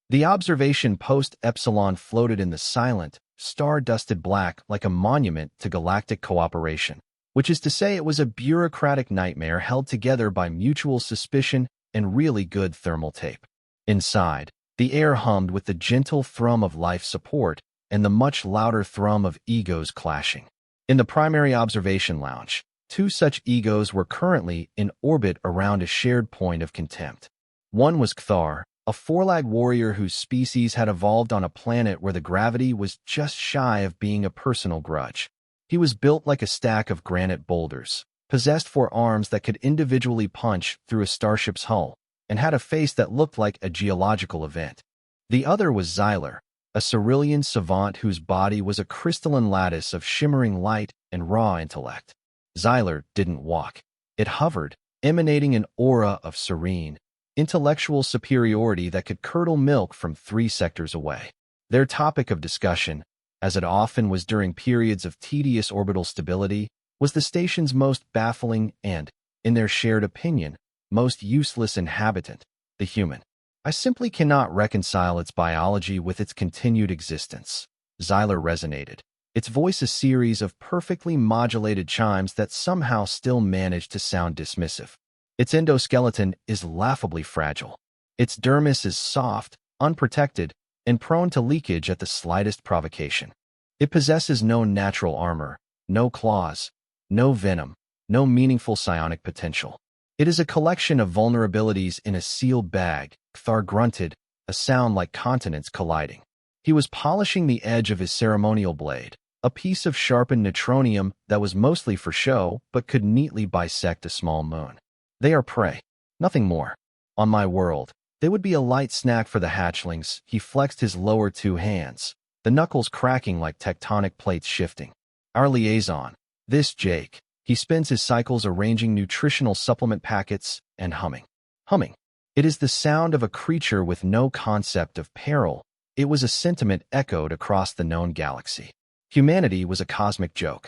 The observation post Epsilon floated in the silent, star-dusted black like a monument to galactic cooperation, which is to say it was a bureaucratic nightmare held together by mutual suspicion and really good thermal tape. Inside, the air hummed with the gentle thrum of life support and the much louder thrum of egos clashing. In the primary observation lounge, two such egos were currently in orbit around a shared point of contempt. One was Cthar, a four-lag warrior whose species had evolved on a planet where the gravity was just shy of being a personal grudge. He was built like a stack of granite boulders, possessed four arms that could individually punch through a starship's hull, and had a face that looked like a geological event. The other was Xyler, a Cerulean savant whose body was a crystalline lattice of shimmering light and raw intellect. Xyler didn't walk. It hovered, emanating an aura of serene, intellectual superiority that could curdle milk from 3 sectors away. Their topic of discussion, as it often was during periods of tedious orbital stability, was the station's most baffling and, in their shared opinion, most useless inhabitant, the human. I simply cannot reconcile its biology with its continued existence. Xyler resonated, its voice a series of perfectly modulated chimes that somehow still managed to sound dismissive. Its endoskeleton is laughably fragile. Its dermis is soft, unprotected, and prone to leakage at the slightest provocation. It possesses no natural armor, no claws, no venom, no meaningful psionic potential. It is a collection of vulnerabilities in a sealed bag. Cthar grunted, a sound like continents colliding. He was polishing the edge of his ceremonial blade, a piece of sharpened neutronium that was mostly for show but could neatly bisect a small moon. They are prey, nothing more. On my world, they would be a light snack for the hatchlings. He flexed his lower 2 hands, the knuckles cracking like tectonic plates shifting. Our liaison, this Jake, he spends his cycles arranging nutritional supplement packets and humming. Humming. It is the sound of a creature with no concept of peril. It was a sentiment echoed across the known galaxy. Humanity was a cosmic joke.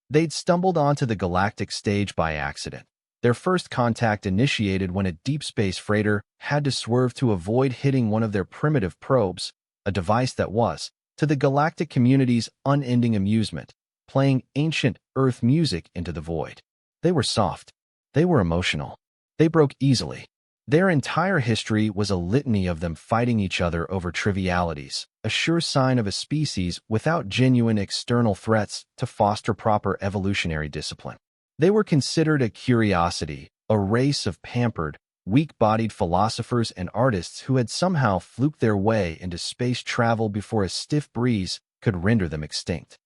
They'd stumbled onto the galactic stage by accident. Their first contact initiated when a deep space freighter had to swerve to avoid hitting one of their primitive probes, a device that was, to the galactic community's unending amusement, playing ancient Earth music into the void. They were soft. They were emotional. They broke easily. Their entire history was a litany of them fighting each other over trivialities, a sure sign of a species without genuine external threats to foster proper evolutionary discipline. They were considered a curiosity, a race of pampered, weak-bodied philosophers and artists who had somehow fluked their way into space travel before a stiff breeze could render them extinct.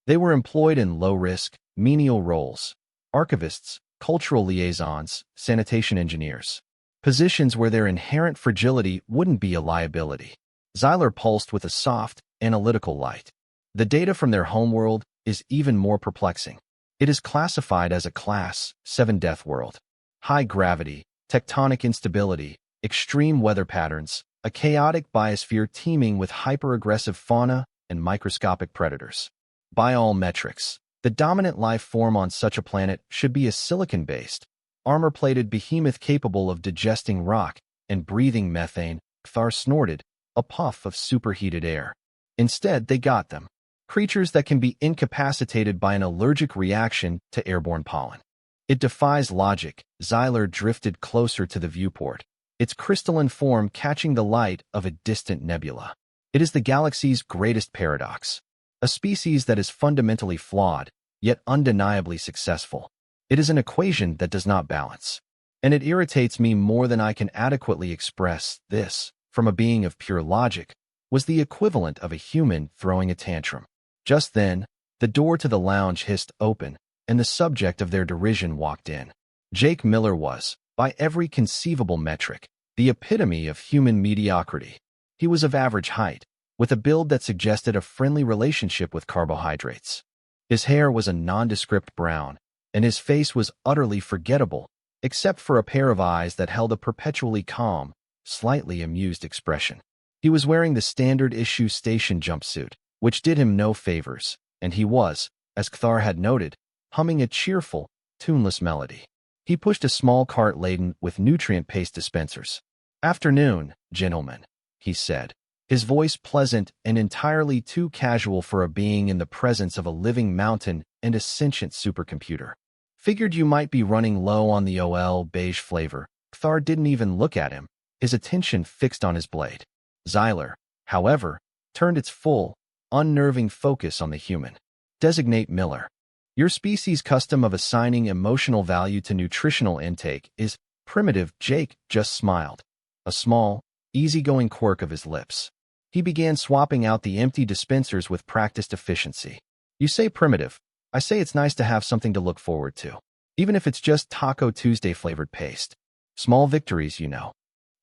They were employed in low-risk, menial roles: archivists, cultural liaisons, sanitation engineers. Positions where their inherent fragility wouldn't be a liability. Xyler pulsed with a soft, analytical light. The data from their homeworld is even more perplexing. It is classified as a Class 7 death world. High gravity, tectonic instability, extreme weather patterns, a chaotic biosphere teeming with hyper-aggressive fauna and microscopic predators. By all metrics, the dominant life form on such a planet should be a silicon-based, armor-plated behemoth capable of digesting rock and breathing methane. Cthar snorted, a puff of superheated air. Instead, they got them. Creatures that can be incapacitated by an allergic reaction to airborne pollen. It defies logic. Xyler drifted closer to the viewport, its crystalline form catching the light of a distant nebula. It is the galaxy's greatest paradox. A species that is fundamentally flawed, yet undeniably successful. It is an equation that does not balance. And it irritates me more than I can adequately express. This, from a being of pure logic, was the equivalent of a human throwing a tantrum. Just then, the door to the lounge hissed open, and the subject of their derision walked in. Jake Miller was, by every conceivable metric, the epitome of human mediocrity. He was of average height, with a build that suggested a friendly relationship with carbohydrates. His hair was a nondescript brown, and his face was utterly forgettable, except for a pair of eyes that held a perpetually calm, slightly amused expression. He was wearing the standard-issue station jumpsuit, which did him no favors, and he was, as Cthar had noted, humming a cheerful, tuneless melody. He pushed a small cart laden with nutrient paste dispensers. "Afternoon, gentlemen," he said, his voice pleasant and entirely too casual for a being in the presence of a living mountain and a sentient supercomputer. Figured you might be running low on the OL beige flavor. Kthar didn't even look at him, his attention fixed on his blade. Xyler, however, turned its full, unnerving focus on the human. Designate Miller. Your species' custom of assigning emotional value to nutritional intake is primitive. Jake just smiled, a small, easygoing quirk of his lips. He began swapping out the empty dispensers with practiced efficiency. You say primitive. I say it's nice to have something to look forward to, even if it's just Taco Tuesday flavored paste. Small victories, you know.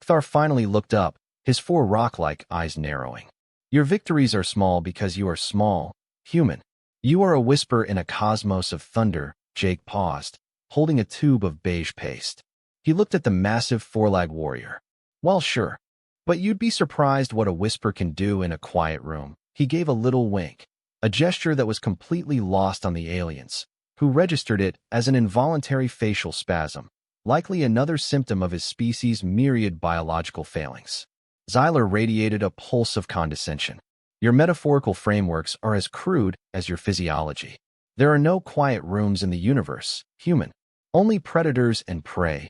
Kthar finally looked up, his four rock-like eyes narrowing. Your victories are small because you are small, human. You are a whisper in a cosmos of thunder. Jake paused, holding a tube of beige paste. He looked at the massive four-leg warrior. Well, sure. But you'd be surprised what a whisper can do in a quiet room. He gave a little wink, a gesture that was completely lost on the aliens, who registered it as an involuntary facial spasm, likely another symptom of his species' myriad biological failings. Xyler radiated a pulse of condescension. Your metaphorical frameworks are as crude as your physiology. There are no quiet rooms in the universe, human. Only predators and prey.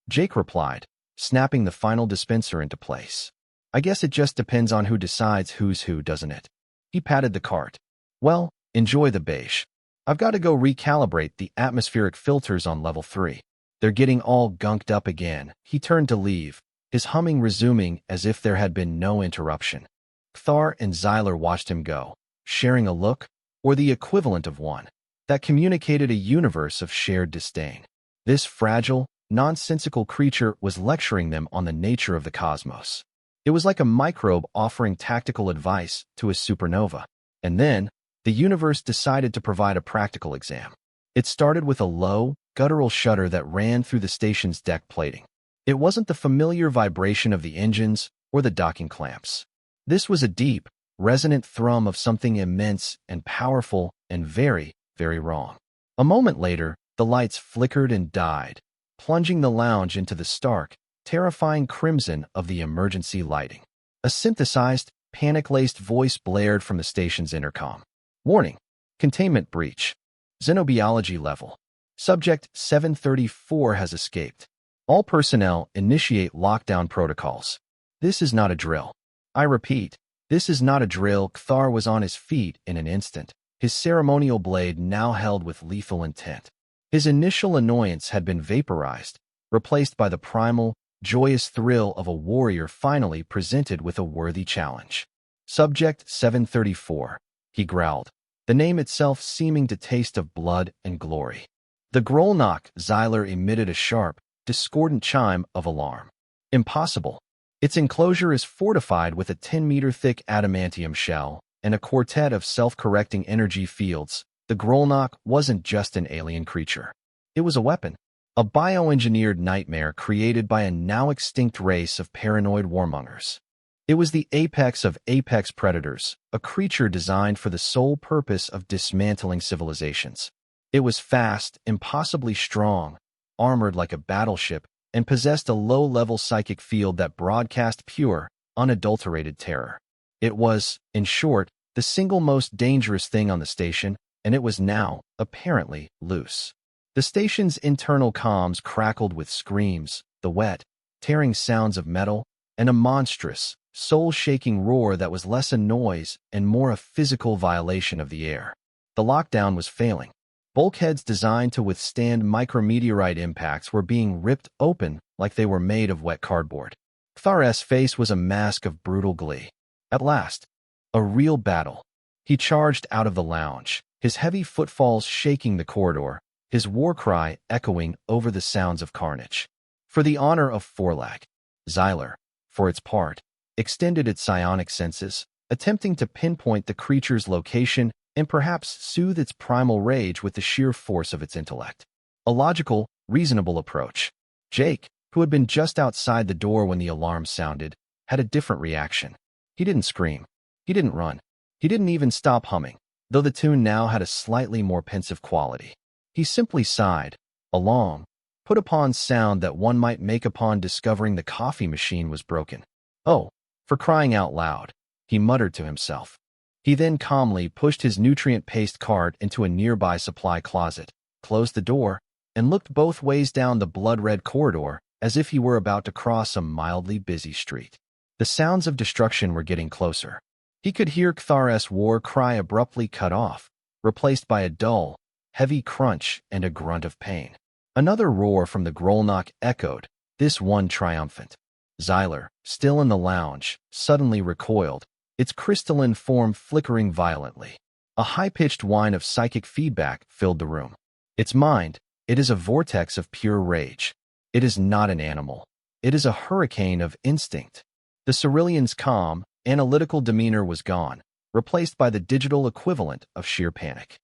Jake replied, snapping the final dispenser into place. I guess it just depends on who decides who's who, doesn't it? He patted the cart. Well, enjoy the beige. I've got to go recalibrate the atmospheric filters on level 3. They're getting all gunked up again. He turned to leave, his humming resuming as if there had been no interruption. Kthar and Xyler watched him go, sharing a look, or the equivalent of one, that communicated a universe of shared disdain. This fragile, nonsensical creature was lecturing them on the nature of the cosmos. It was like a microbe offering tactical advice to a supernova. And then, the universe decided to provide a practical exam. It started with a low, guttural shudder that ran through the station's deck plating. It wasn't the familiar vibration of the engines or the docking clamps. This was a deep, resonant thrum of something immense and powerful and very, very wrong. A moment later, the lights flickered and died, plunging the lounge into the stark, terrifying crimson of the emergency lighting. A synthesized, panic-laced voice blared from the station's intercom. Warning, containment breach. Xenobiology level. Subject 734 has escaped. All personnel initiate lockdown protocols. This is not a drill. I repeat, this is not a drill. Kthar was on his feet in an instant, his ceremonial blade now held with lethal intent. His initial annoyance had been vaporized, replaced by the primal, joyous thrill of a warrior finally presented with a worthy challenge. Subject 734, he growled, the name itself seeming to taste of blood and glory. The Grolnock. Xyler emitted a sharp, discordant chime of alarm. Impossible. Its enclosure is fortified with a 10-meter-thick adamantium shell and a quartet of self-correcting energy fields. The Grolnock wasn't just an alien creature. It was a weapon. A bioengineered nightmare created by a now-extinct race of paranoid warmongers. It was the apex of apex predators, a creature designed for the sole purpose of dismantling civilizations. It was fast, impossibly strong, armored like a battleship, and possessed a low-level psychic field that broadcast pure, unadulterated terror. It was, in short, the single most dangerous thing on the station, and it was now, apparently, loose. The station's internal comms crackled with screams, the wet, tearing sounds of metal, and a monstrous, soul-shaking roar that was less a noise and more a physical violation of the air. The lockdown was failing. Bulkheads designed to withstand micrometeorite impacts were being ripped open like they were made of wet cardboard. Kthar's face was a mask of brutal glee. At last, a real battle. He charged out of the lounge, his heavy footfalls shaking the corridor, his war cry echoing over the sounds of carnage. For the honor of Forelag. Xyler, for its part, extended its psionic senses, attempting to pinpoint the creature's location and perhaps soothe its primal rage with the sheer force of its intellect. A logical, reasonable approach. Jake, who had been just outside the door when the alarm sounded, had a different reaction. He didn't scream. He didn't run. He didn't even stop humming, though the tune now had a slightly more pensive quality. He simply sighed, a long, put-upon sound that one might make upon discovering the coffee machine was broken. Oh, For crying out loud, he muttered to himself. He then calmly pushed his nutrient-paced cart into a nearby supply closet, closed the door, and looked both ways down the blood-red corridor as if he were about to cross a mildly busy street. The sounds of destruction were getting closer. He could hear Kthar's war cry abruptly cut off, replaced by a dull, heavy crunch and a grunt of pain. Another roar from the Grolnok echoed, this one triumphant. Xyler, still in the lounge, suddenly recoiled, its crystalline form flickering violently. A high-pitched whine of psychic feedback filled the room. Its mind, it is a vortex of pure rage. It is not an animal. It is a hurricane of instinct. The Cyrilian's calm, analytical demeanor was gone, replaced by the digital equivalent of sheer panic.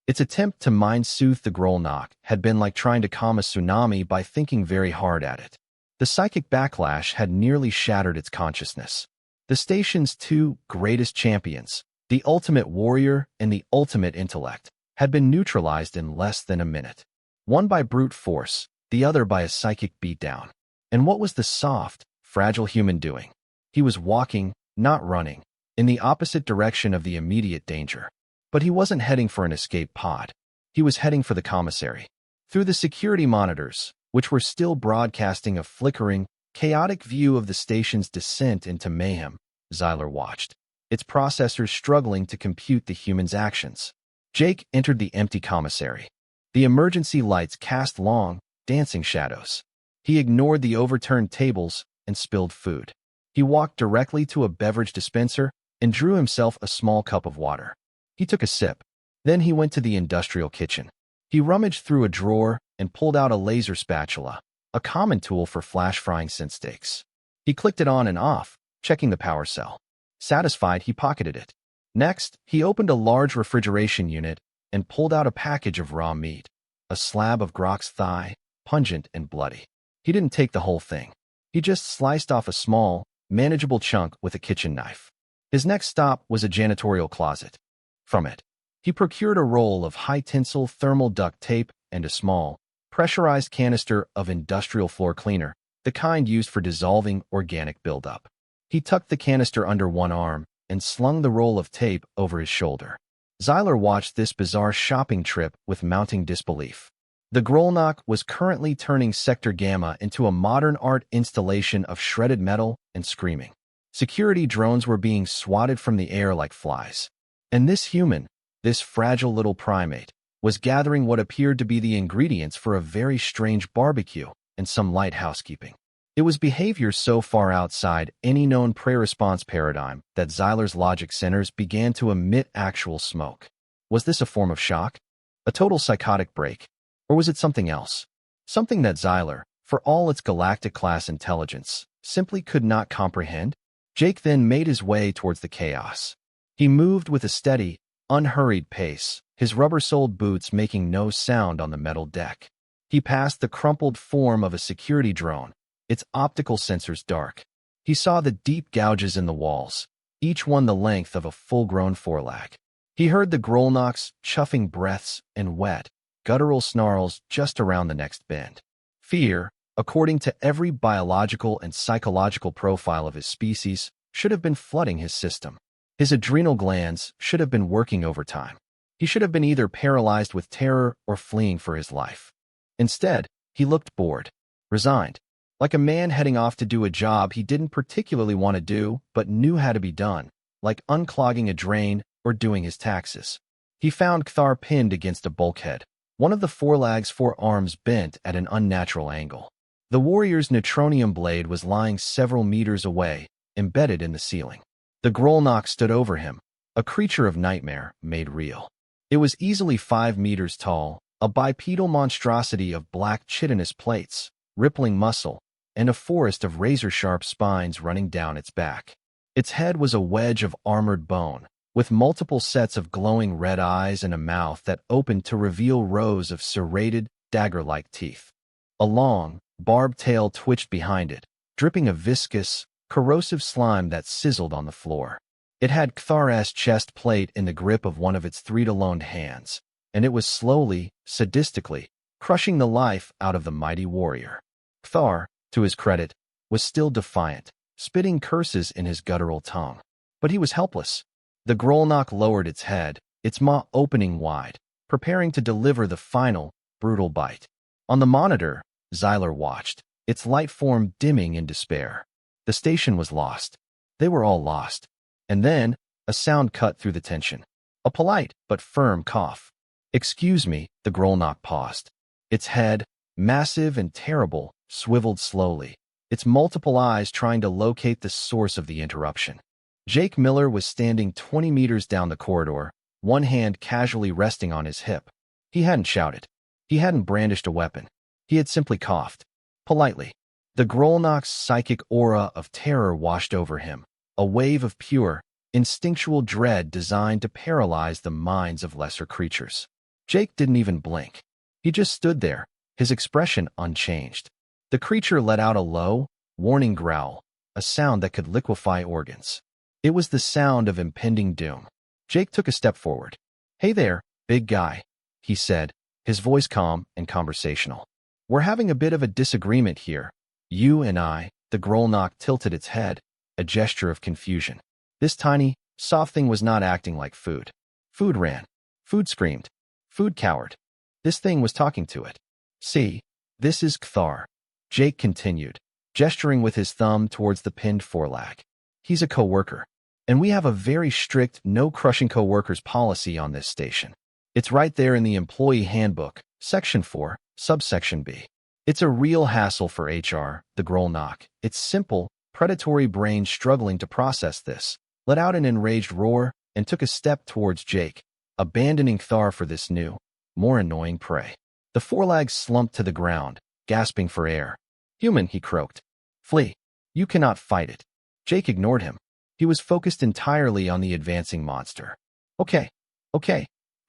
Its attempt to mind-soothe the Grolnok had been like trying to calm a tsunami by thinking very hard at it. The psychic backlash had nearly shattered its consciousness. The station's two greatest champions, the ultimate warrior and the ultimate intellect, had been neutralized in less than a minute. One by brute force, the other by a psychic beatdown. And what was the soft, fragile human doing? He was walking, not running, in the opposite direction of the immediate danger. But he wasn't heading for an escape pod. He was heading for the commissary. Through the security monitors, which were still broadcasting a flickering, chaotic view of the station's descent into mayhem, Xyler watched, its processors struggling to compute the human's actions. Jake entered the empty commissary. The emergency lights cast long, dancing shadows. He ignored the overturned tables and spilled food. He walked directly to a beverage dispenser and drew himself a small cup of water. He took a sip. Then he went to the industrial kitchen. He rummaged through a drawer and pulled out a laser spatula, a common tool for flash frying scent steaks. He clicked it on and off, checking the power cell. Satisfied, he pocketed it. Next, he opened a large refrigeration unit and pulled out a package of raw meat, a slab of Grok's thigh, pungent and bloody. He didn't take the whole thing. He just sliced off a small, manageable chunk with a kitchen knife. His next stop was a janitorial closet. From it, he procured a roll of high-tensile thermal duct tape and a small, pressurized canister of industrial floor cleaner, the kind used for dissolving organic buildup. He tucked the canister under one arm and slung the roll of tape over his shoulder. Xyler watched this bizarre shopping trip with mounting disbelief. The Grolnok was currently turning Sector Gamma into a modern art installation of shredded metal and screaming. Security drones were being swatted from the air like flies. And this human, this fragile little primate, was gathering what appeared to be the ingredients for a very strange barbecue and some light housekeeping. It was behavior so far outside any known prey-response paradigm that Xyler's logic centers began to emit actual smoke. Was this a form of shock? A total psychotic break? Or was it something else? Something that Xyler, for all its galactic-class intelligence, simply could not comprehend? Jake then made his way towards the chaos. He moved with a steady, unhurried pace, his rubber-soled boots making no sound on the metal deck. He passed the crumpled form of a security drone, its optical sensors dark. He saw the deep gouges in the walls, each one the length of a full-grown foreleg. He heard the Grolnok's chuffing breaths and wet, guttural snarls just around the next bend. Fear, according to every biological and psychological profile of his species, should have been flooding his system. His adrenal glands should have been working overtime. He should have been either paralyzed with terror or fleeing for his life. Instead, he looked bored, resigned, like a man heading off to do a job he didn't particularly want to do but knew had to be done, like unclogging a drain or doing his taxes. He found Kthar pinned against a bulkhead, one of the foreleg's forearms bent at an unnatural angle. The warrior's neutronium blade was lying several meters away, embedded in the ceiling. The Grolnok stood over him, a creature of nightmare made real. It was easily 5 meters tall, a bipedal monstrosity of black chitinous plates, rippling muscle, and a forest of razor-sharp spines running down its back. Its head was a wedge of armored bone, with multiple sets of glowing red eyes and a mouth that opened to reveal rows of serrated, dagger-like teeth. A long, barbed tail twitched behind it, dripping a viscous, corrosive slime that sizzled on the floor. It had Kthar's chest plate in the grip of one of its 3-to-1 hands, and it was slowly, sadistically, crushing the life out of the mighty warrior. Kthar, to his credit, was still defiant, spitting curses in his guttural tongue. But he was helpless. The Grolnok lowered its head, its maw opening wide, preparing to deliver the final, brutal bite. On the monitor, Zyler watched, its light form dimming in despair. The station was lost. They were all lost. And then, a sound cut through the tension. A polite but firm cough. "Excuse me," the Grolnok paused. Its head, massive and terrible, swiveled slowly, its multiple eyes trying to locate the source of the interruption. Jake Miller was standing 20 meters down the corridor, one hand casually resting on his hip. He hadn't shouted. He hadn't brandished a weapon. He had simply coughed. Politely. The Grolnok's psychic aura of terror washed over him, a wave of pure, instinctual dread designed to paralyze the minds of lesser creatures. Jake didn't even blink. He just stood there, his expression unchanged. The creature let out a low, warning growl, a sound that could liquefy organs. It was the sound of impending doom. Jake took a step forward. "Hey there, big guy," he said, his voice calm and conversational. "We're having a bit of a disagreement here. You and I." The Grolnok tilted its head, a gesture of confusion. This tiny, soft thing was not acting like food. Food ran. Food screamed. Food cowered. This thing was talking to it. "See, this is Kthar," Jake continued, gesturing with his thumb towards the pinned foreleg. "He's a co-worker, and we have a very strict no-crushing co-workers policy on this station. It's right there in the Employee Handbook, Section 4, Subsection B. It's a real hassle for HR," the Grolnok, its simple, predatory brain struggling to process this, let out an enraged roar and took a step towards Jake, abandoning Kthar for this new, more annoying prey. The foreleg slumped to the ground, gasping for air. "Human," he croaked. "Flee. You cannot fight it." Jake ignored him. He was focused entirely on the advancing monster. Okay,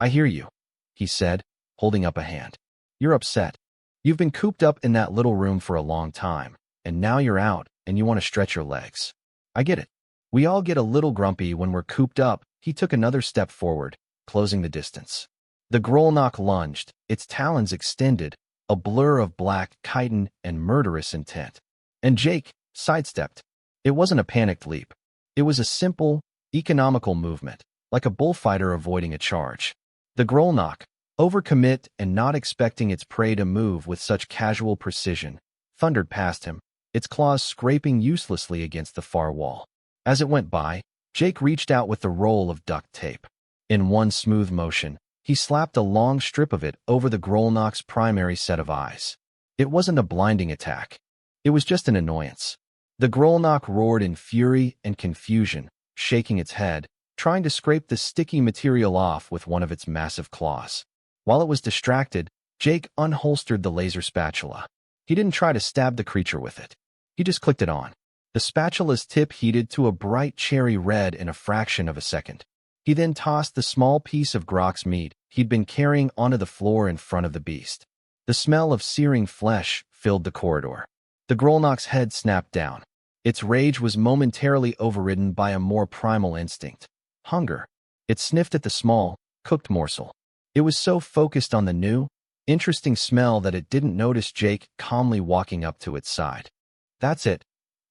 I hear you," he said, holding up a hand. "You're upset. You've been cooped up in that little room for a long time, and now you're out, and you want to stretch your legs. I get it. We all get a little grumpy when we're cooped up." He took another step forward, closing the distance. The Grolnok lunged, its talons extended, a blur of black, chitin, and murderous intent. And Jake sidestepped. It wasn't a panicked leap. It was a simple, economical movement, like a bullfighter avoiding a charge. The Grolnok, overcommit and not expecting its prey to move with such casual precision, thundered past him, its claws scraping uselessly against the far wall. As it went by, Jake reached out with the roll of duct tape. In one smooth motion, he slapped a long strip of it over the Grolnok's primary set of eyes. It wasn't a blinding attack. It was just an annoyance. The Grolnok roared in fury and confusion, shaking its head, trying to scrape the sticky material off with one of its massive claws. While it was distracted, Jake unholstered the laser spatula. He didn't try to stab the creature with it. He just clicked it on. The spatula's tip heated to a bright cherry red in a fraction of a second. He then tossed the small piece of Grok's meat he'd been carrying onto the floor in front of the beast. The smell of searing flesh filled the corridor. The Grolnok's head snapped down. Its rage was momentarily overridden by a more primal instinct. Hunger. It sniffed at the small, cooked morsel. It was so focused on the new, interesting smell that it didn't notice Jake calmly walking up to its side. "That's it,"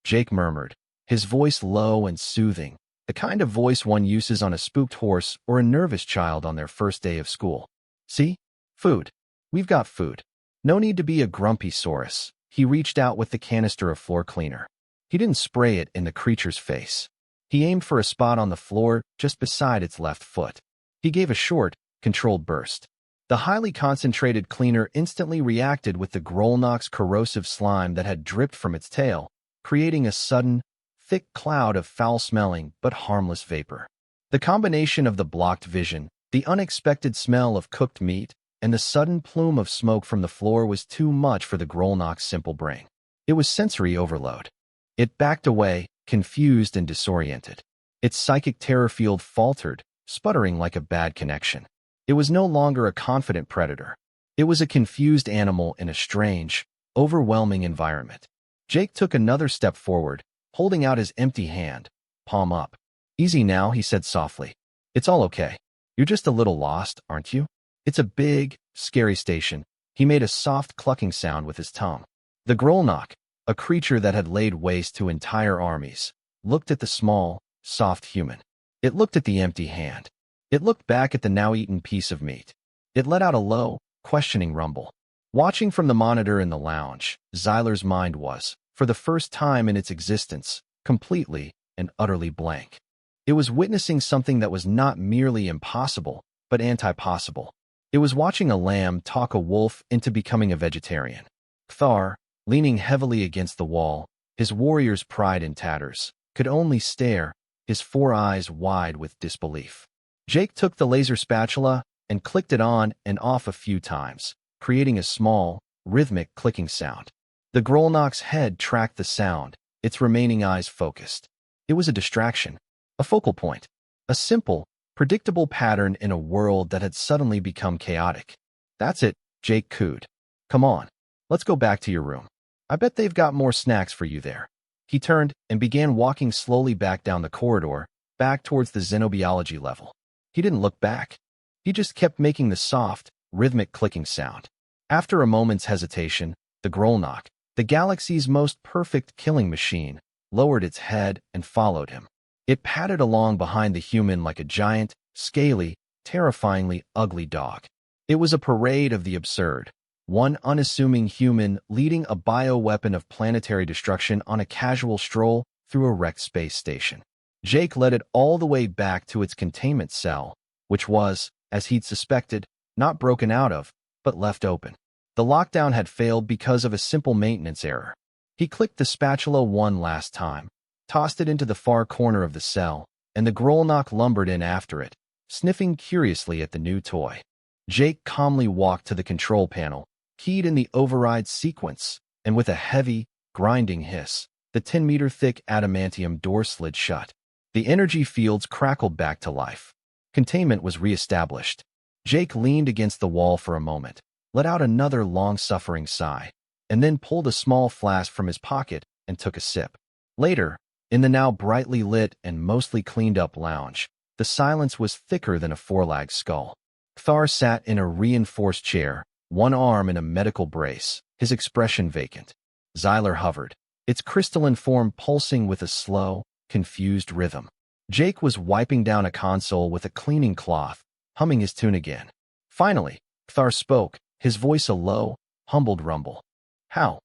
Jake murmured, his voice low and soothing, the kind of voice one uses on a spooked horse or a nervous child on their first day of school. "See? Food. We've got food. No need to be a grumpy Saurus." He reached out with the canister of floor cleaner. He didn't spray it in the creature's face. He aimed for a spot on the floor just beside its left foot. He gave a short, controlled burst. The highly concentrated cleaner instantly reacted with the Grolnok's corrosive slime that had dripped from its tail, creating a sudden, thick cloud of foul-smelling but harmless vapor. The combination of the blocked vision, the unexpected smell of cooked meat, and the sudden plume of smoke from the floor was too much for the Grolnok's simple brain. It was sensory overload. It backed away, confused and disoriented. Its psychic terror field faltered, sputtering like a bad connection. It was no longer a confident predator. It was a confused animal in a strange, overwhelming environment. Jake took another step forward, holding out his empty hand, palm up. "Easy now," he said softly. "It's all okay. You're just a little lost, aren't you? It's a big, scary station." He made a soft clucking sound with his tongue. The Grolnok, a creature that had laid waste to entire armies, looked at the small, soft human. It looked at the empty hand. It looked back at the now-eaten piece of meat. It let out a low, questioning rumble. Watching from the monitor in the lounge, Zyler's mind was, for the first time in its existence, completely and utterly blank. It was witnessing something that was not merely impossible, but anti-possible. It was watching a lamb talk a wolf into becoming a vegetarian. Thar, leaning heavily against the wall, his warrior's pride in tatters, could only stare, his 4 eyes wide with disbelief. Jake took the laser spatula and clicked it on and off a few times, creating a small, rhythmic clicking sound. The Grolnok's head tracked the sound, its remaining eyes focused. It was a distraction, a focal point, a simple, predictable pattern in a world that had suddenly become chaotic. "That's it," Jake cooed. "Come on, let's go back to your room. I bet they've got more snacks for you there." He turned and began walking slowly back down the corridor, back towards the xenobiology level. He didn't look back. He just kept making the soft, rhythmic clicking sound. After a moment's hesitation, the Grolnok, the galaxy's most perfect killing machine, lowered its head and followed him. It padded along behind the human like a giant, scaly, terrifyingly ugly dog. It was a parade of the absurd, one unassuming human leading a bioweapon of planetary destruction on a casual stroll through a wrecked space station. Jake led it all the way back to its containment cell, which was, as he'd suspected, not broken out of, but left open. The lockdown had failed because of a simple maintenance error. He clicked the spatula one last time, tossed it into the far corner of the cell, and the Grolnok lumbered in after it, sniffing curiously at the new toy. Jake calmly walked to the control panel, keyed in the override sequence, and with a heavy, grinding hiss, the 10-meter-thick adamantium door slid shut. The energy fields crackled back to life. Containment was reestablished. Jake leaned against the wall for a moment, let out another long-suffering sigh, and then pulled a small flask from his pocket and took a sip. Later, in the now brightly lit and mostly cleaned-up lounge, the silence was thicker than a four-legged skull. Thar sat in a reinforced chair, one arm in a medical brace, his expression vacant. Zyler hovered, its crystalline form pulsing with a slow, confused rhythm. Jake was wiping down a console with a cleaning cloth, humming his tune again. Finally, Thar spoke, his voice a low, humbled rumble. "How?"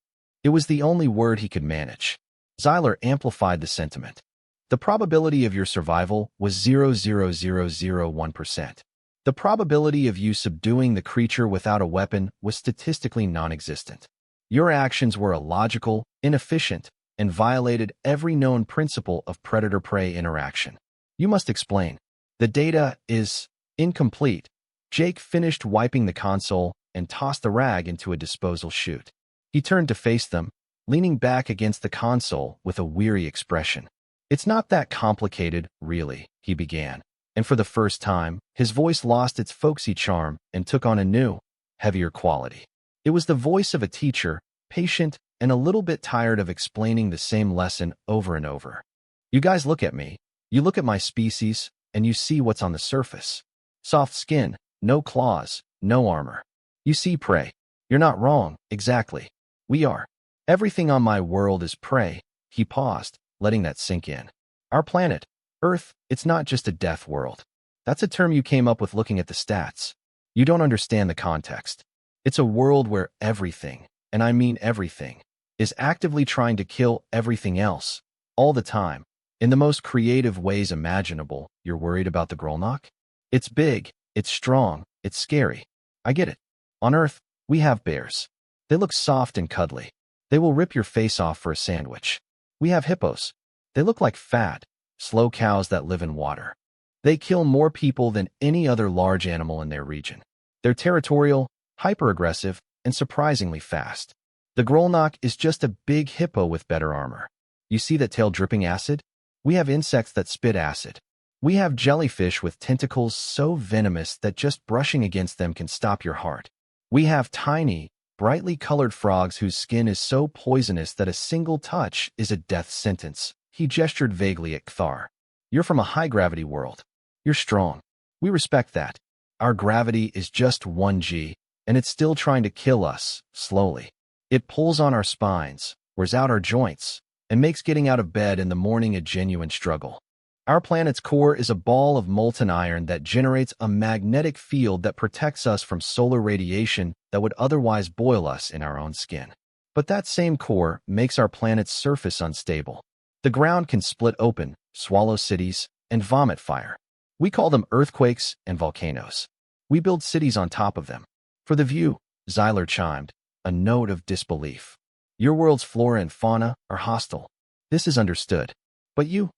It was the only word he could manage. Zyler amplified the sentiment. "The probability of your survival was 0.0001%. The probability of you subduing the creature without a weapon was statistically non-existent. Your actions were illogical, inefficient, and violated every known principle of predator-prey interaction. You must explain. The data is incomplete." Jake finished wiping the console and tossed the rag into a disposal chute. He turned to face them, leaning back against the console with a weary expression. "It's not that complicated, really," he began, and for the first time, his voice lost its folksy charm and took on a new, heavier quality. It was the voice of a teacher, patient and a little bit tired of explaining the same lesson over and over. "You guys look at me, you look at my species, and you see what's on the surface. Soft skin, no claws, no armor. You see prey. You're not wrong, exactly. We are. Everything on my world is prey." He paused, letting that sink in. "Our planet, Earth, it's not just a death world. That's a term you came up with looking at the stats. You don't understand the context. It's a world where everything, and I mean everything, is actively trying to kill everything else, all the time, in the most creative ways imaginable." "You're worried about the Grolnok?" "It's big, it's strong, it's scary. I get it. On Earth, we have bears. They look soft and cuddly. They will rip your face off for a sandwich. We have hippos. They look like fat, slow cows that live in water. They kill more people than any other large animal in their region. They're territorial, hyper-aggressive, and surprisingly fast. The Grolnok is just a big hippo with better armor. You see that tail dripping acid? We have insects that spit acid. We have jellyfish with tentacles so venomous that just brushing against them can stop your heart. We have tiny, brightly colored frogs whose skin is so poisonous that a single touch is a death sentence." He gestured vaguely at Thar. "You're from a high-gravity world. You're strong. We respect that. Our gravity is just 1 g, and it's still trying to kill us, slowly. It pulls on our spines, wears out our joints, and makes getting out of bed in the morning a genuine struggle. Our planet's core is a ball of molten iron that generates a magnetic field that protects us from solar radiation that would otherwise boil us in our own skin. But that same core makes our planet's surface unstable. The ground can split open, swallow cities, and vomit fire. We call them earthquakes and volcanoes. We build cities on top of them. For the view, Xyler chimed, a note of disbelief. Your world's flora and fauna are hostile. This is understood. But you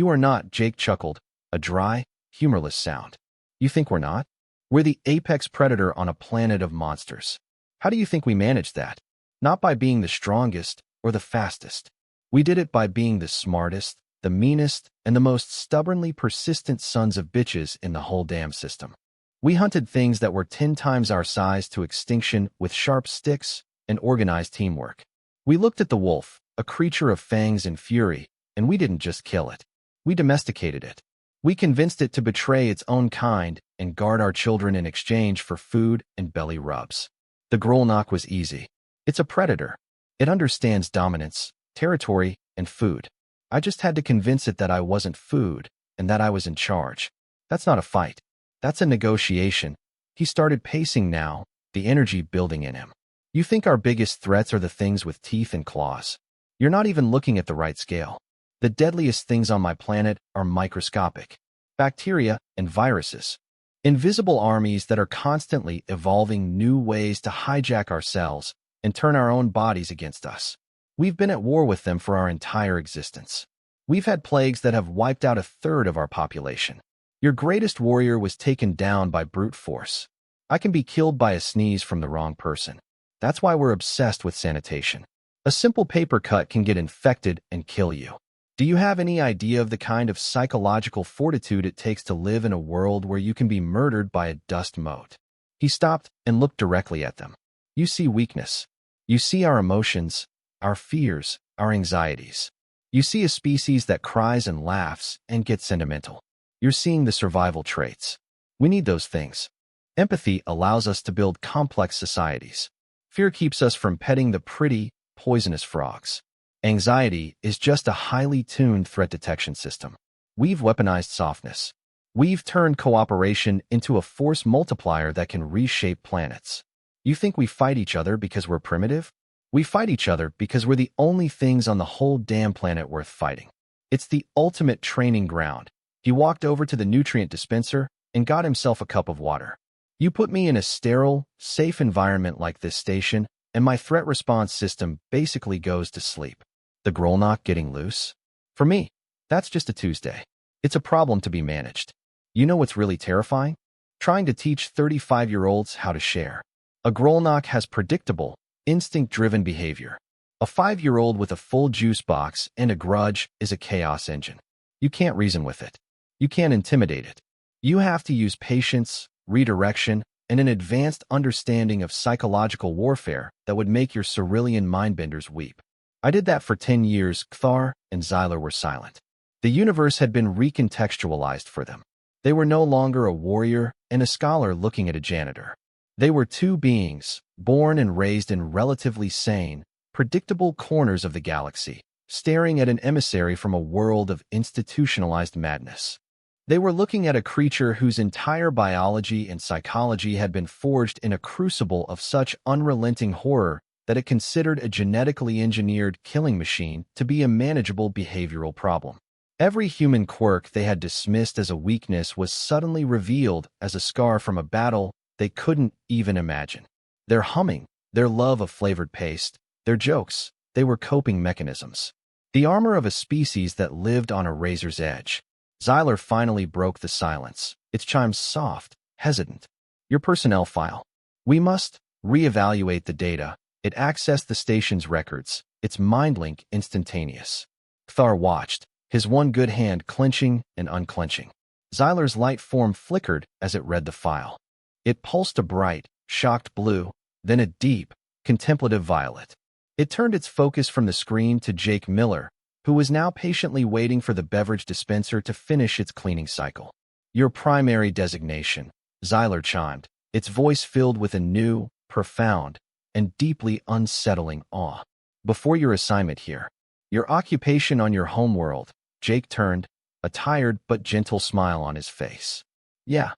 are not, Jake chuckled, a dry, humorless sound. You think we're not? We're the apex predator on a planet of monsters. How do you think we managed that? Not by being the strongest or the fastest. We did it by being the smartest, the meanest, and the most stubbornly persistent sons of bitches in the whole damn system. We hunted things that were 10 times our size to extinction with sharp sticks and organized teamwork. We looked at the wolf, a creature of fangs and fury, and we didn't just kill it. We domesticated it. We convinced it to betray its own kind and guard our children in exchange for food and belly rubs. The Grolnok was easy. It's a predator. It understands dominance, territory, and food. I just had to convince it that I wasn't food and that I was in charge. That's not a fight. That's a negotiation. He started pacing now, the energy building in him. You think our biggest threats are the things with teeth and claws? You're not even looking at the right scale. The deadliest things on my planet are microscopic. Bacteria and viruses. Invisible armies that are constantly evolving new ways to hijack our cells and turn our own bodies against us. We've been at war with them for our entire existence. We've had plagues that have wiped out a third of our population. Your greatest warrior was taken down by brute force. I can be killed by a sneeze from the wrong person. That's why we're obsessed with sanitation. A simple paper cut can get infected and kill you. Do you have any idea of the kind of psychological fortitude it takes to live in a world where you can be murdered by a dust mote? He stopped and looked directly at them. You see weakness. You see our emotions, our fears, our anxieties. You see a species that cries and laughs and gets sentimental. You're seeing the survival traits. We need those things. Empathy allows us to build complex societies. Fear keeps us from petting the pretty, poisonous frogs. Anxiety is just a highly tuned threat detection system. We've weaponized softness. We've turned cooperation into a force multiplier that can reshape planets. You think we fight each other because we're primitive? We fight each other because we're the only things on the whole damn planet worth fighting. It's the ultimate training ground. He walked over to the nutrient dispenser and got himself a cup of water. You put me in a sterile, safe environment like this station, and my threat response system basically goes to sleep. The Grolnok getting loose? For me, that's just a Tuesday. It's a problem to be managed. You know what's really terrifying? Trying to teach 35-year-olds how to share. A Grolnok has predictable, instinct-driven behavior. A 5-year-old with a full juice box and a grudge is a chaos engine. You can't reason with it. You can't intimidate it. You have to use patience, redirection, and an advanced understanding of psychological warfare that would make your Cerulean mindbenders weep. I did that for 10 years. Kthar and Xyler were silent. The universe had been recontextualized for them. They were no longer a warrior and a scholar looking at a janitor. They were two beings, born and raised in relatively sane, predictable corners of the galaxy, staring at an emissary from a world of institutionalized madness. They were looking at a creature whose entire biology and psychology had been forged in a crucible of such unrelenting horror that it considered a genetically engineered killing machine to be a manageable behavioral problem. Every human quirk they had dismissed as a weakness was suddenly revealed as a scar from a battle they couldn't even imagine. Their humming, their love of flavored paste, their jokes, they were coping mechanisms. The armor of a species that lived on a razor's edge. Xyler finally broke the silence, its chimes soft, hesitant. Your personnel file. We must reevaluate the data. It accessed the station's records, its mind link instantaneous. Kthar watched, his one good hand clenching and unclenching. Xyler's light form flickered as it read the file. It pulsed a bright, shocked blue, then a deep, contemplative violet. It turned its focus from the screen to Jake Miller, who was now patiently waiting for the beverage dispenser to finish its cleaning cycle. Your primary designation, Xyler chimed, its voice filled with a new, profound, and deeply unsettling awe. Before your assignment here. Your occupation on your homeworld. Jake turned, a tired but gentle smile on his face. Yeah.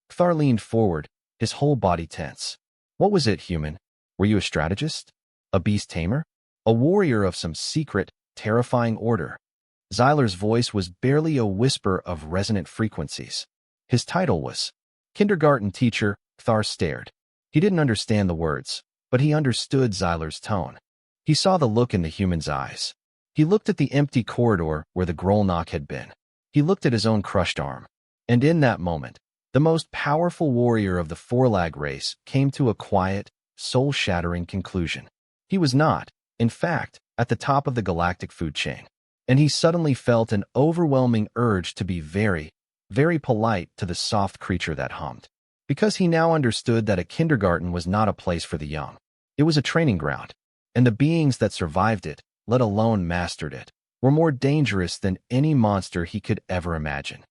Thar leaned forward, his whole body tense. What was it, human? Were you a strategist? A beast tamer? A warrior of some secret, terrifying order? Zyler's voice was barely a whisper of resonant frequencies. His title was kindergarten teacher. Thar stared. He didn't understand the words, but he understood Zyler's tone. He saw the look in the human's eyes. He looked at the empty corridor where the Grolnock had been. He looked at his own crushed arm. And in that moment, the most powerful warrior of the Forlag race came to a quiet, soul-shattering conclusion. He was not, in fact, at the top of the galactic food chain. And he suddenly felt an overwhelming urge to be very, very polite to the soft creature that hummed. Because he now understood that a kindergarten was not a place for the young. It was a training ground. And the beings that survived it, let alone mastered it, were more dangerous than any monster he could ever imagine.